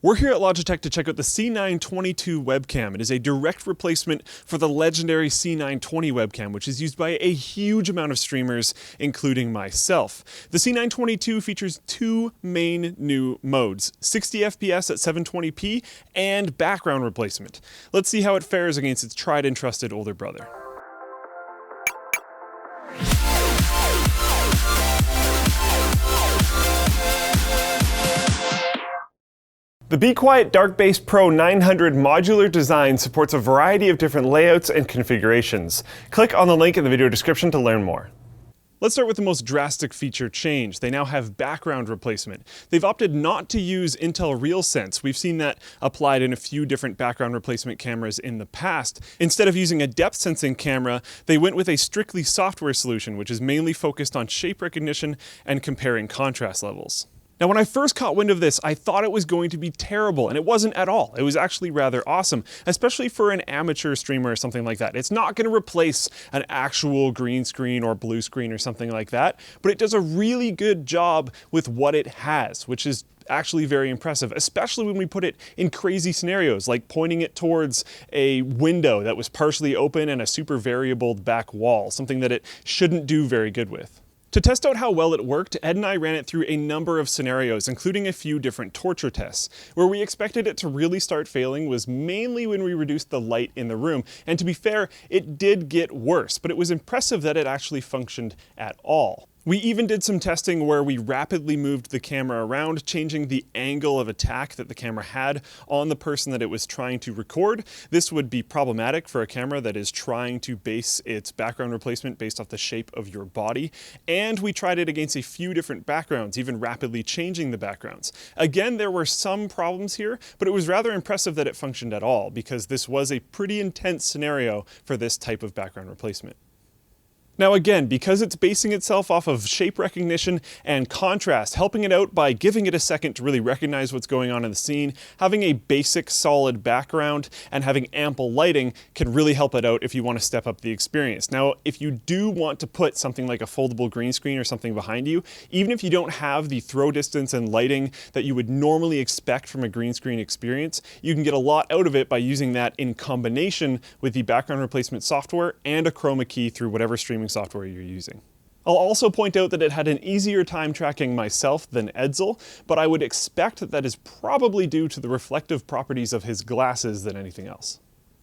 We're here at Logitech to check out the C922 Webcam. It is a direct replacement for the legendary C920 Webcam, which is used by a huge amount of streamers, including myself. The C922 features two main new modes, 60 FPS at 720p and background replacement. Let's see how it fares against its tried and trusted older brother. The Be Quiet Dark Base Pro 900 modular design supports a variety of different layouts and configurations. Click on the link in the video description to learn more. Let's start with the most drastic feature change. They now have background replacement. They've opted not to use Intel RealSense. We've seen that applied in a few different background replacement cameras in the past. Instead of using a depth sensing camera, they went with a strictly software solution, which is mainly focused on shape recognition and comparing contrast levels. Now, when I first caught wind of this, I thought it was going to be terrible, and it wasn't at all. It was actually rather awesome, especially for an amateur streamer or something like that. It's not going to replace an actual green screen or blue screen or something like that, but it does a really good job with what it has, which is actually very impressive, especially when we put it in crazy scenarios, like pointing it towards a window that was partially open and a super variable back wall, something that it shouldn't do very good with. To test out how well it worked, Ed and I ran it through a number of scenarios, including a few different torture tests. Where we expected it to really start failing was mainly when we reduced the light in the room, and to be fair, it did get worse, but it was impressive that it actually functioned at all. We even did some testing where we rapidly moved the camera around, changing the angle of attack that the camera had on the person that it was trying to record. This would be problematic for a camera that is trying to base its background replacement based off the shape of your body. And we tried it against a few different backgrounds, even rapidly changing the backgrounds. Again, there were some problems here, but it was rather impressive that it functioned at all, because this was a pretty intense scenario for this type of background replacement. Now again, because it's basing itself off of shape recognition and contrast, helping it out by giving it a second to really recognize what's going on in the scene, having a basic solid background and having ample lighting can really help it out if you want to step up the experience. Now, if you do want to put something like a foldable green screen or something behind you, even if you don't have the throw distance and lighting that you would normally expect from a green screen experience, you can get a lot out of it by using that in combination with the background replacement software and a chroma key through whatever streaming software you're using. I'll also point out that it had an easier time tracking myself than Edsel, but I would expect that is probably due to the reflective properties of his glasses than anything else.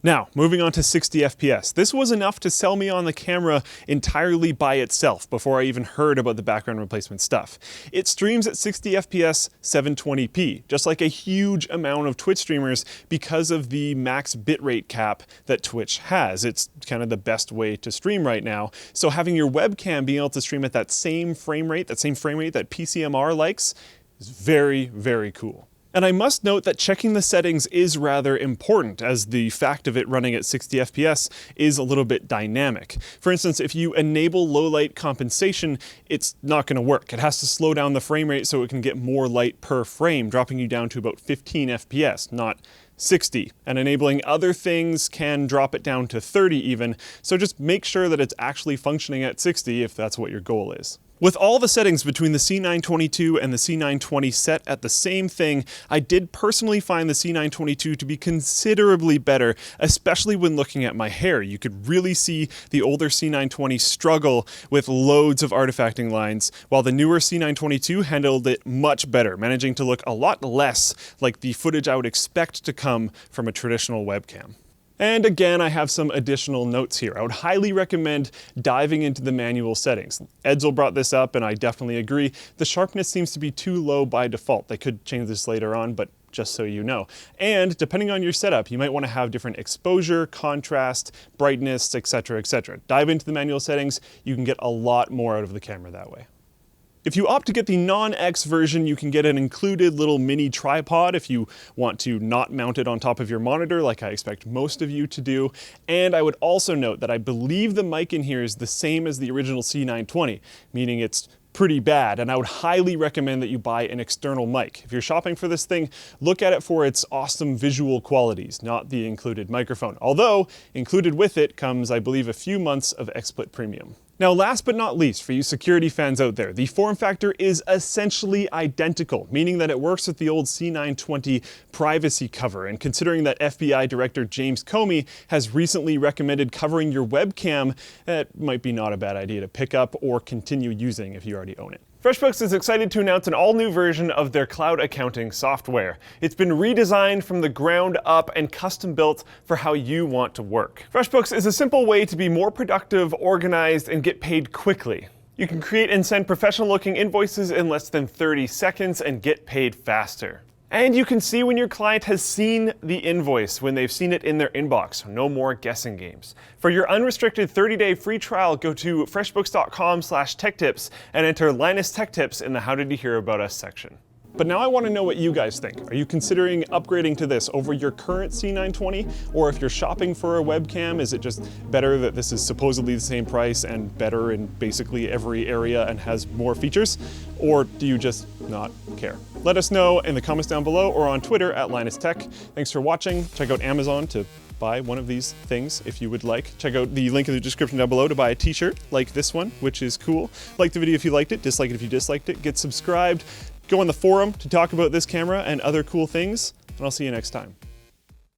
Now, moving on to 60 FPS. This was enough to sell me on the camera entirely by itself before I even heard about the background replacement stuff. It streams at 60 FPS 720p, just like a huge amount of Twitch streamers because of the max bitrate cap that Twitch has. It's kind of the best way to stream right now. So having your webcam being able to stream at that same frame rate that PCMR likes, is very, very cool. And I must note that checking the settings is rather important, as the fact of it running at 60 FPS is a little bit dynamic. For instance, if you enable low light compensation, it's not going to work. It has to slow down the frame rate so it can get more light per frame, dropping you down to about 15 FPS, not 60. And enabling other things can drop it down to 30 even, so just make sure that it's actually functioning at 60 if that's what your goal is. With all the settings between the C922 and the C920 set at the same thing, I did personally find the C922 to be considerably better, especially when looking at my hair. You could really see the older C920 struggle with loads of artifacting lines, while the newer C922 handled it much better, managing to look a lot less like the footage I would expect to come from a traditional webcam. And again, I have some additional notes here. I would highly recommend diving into the manual settings. Edsel brought this up, and I definitely agree. The sharpness seems to be too low by default. They could change this later on, but just so you know. And depending on your setup, you might want to have different exposure, contrast, brightness, etc., etc. Dive into the manual settings. You can get a lot more out of the camera that way. If you opt to get the non-X version, you can get an included little mini tripod if you want to not mount it on top of your monitor, like I expect most of you to do. And I would also note that I believe the mic in here is the same as the original C920, meaning it's pretty bad, and I would highly recommend that you buy an external mic. If you're shopping for this thing, look at it for its awesome visual qualities, not the included microphone. Although, included with it comes, I believe, a few months of XSplit Premium. Now, last but not least, for you security fans out there, the form factor is essentially identical, meaning that it works with the old C920 privacy cover. And considering that FBI Director James Comey has recently recommended covering your webcam, that might be not a bad idea to pick up or continue using if you already own it. FreshBooks is excited to announce an all-new version of their cloud accounting software. It's been redesigned from the ground up and custom-built for how you want to work. FreshBooks is a simple way to be more productive, organized, and get paid quickly. You can create and send professional-looking invoices in less than 30 seconds and get paid faster. And you can see when your client has seen the invoice, when they've seen it in their inbox, so no more guessing games. For your unrestricted 30-day free trial, go to freshbooks.com/techtips and enter Linus Tech Tips in the How Did You Hear About Us section. But now I want to know what you guys think. Are you considering upgrading to this over your current C920? Or if you're shopping for a webcam, is it just better that this is supposedly the same price and better in basically every area and has more features? Or do you just not care? Let us know in the comments down below or on Twitter at Linus Tech. Thanks for watching. Check out Amazon to buy one of these things if you would like. Check out the link in the description down below to buy a t-shirt like this one, which is cool. Like the video if you liked it, dislike it if you disliked it, get subscribed. Go on the forum to talk about this camera and other cool things, and I'll see you next time.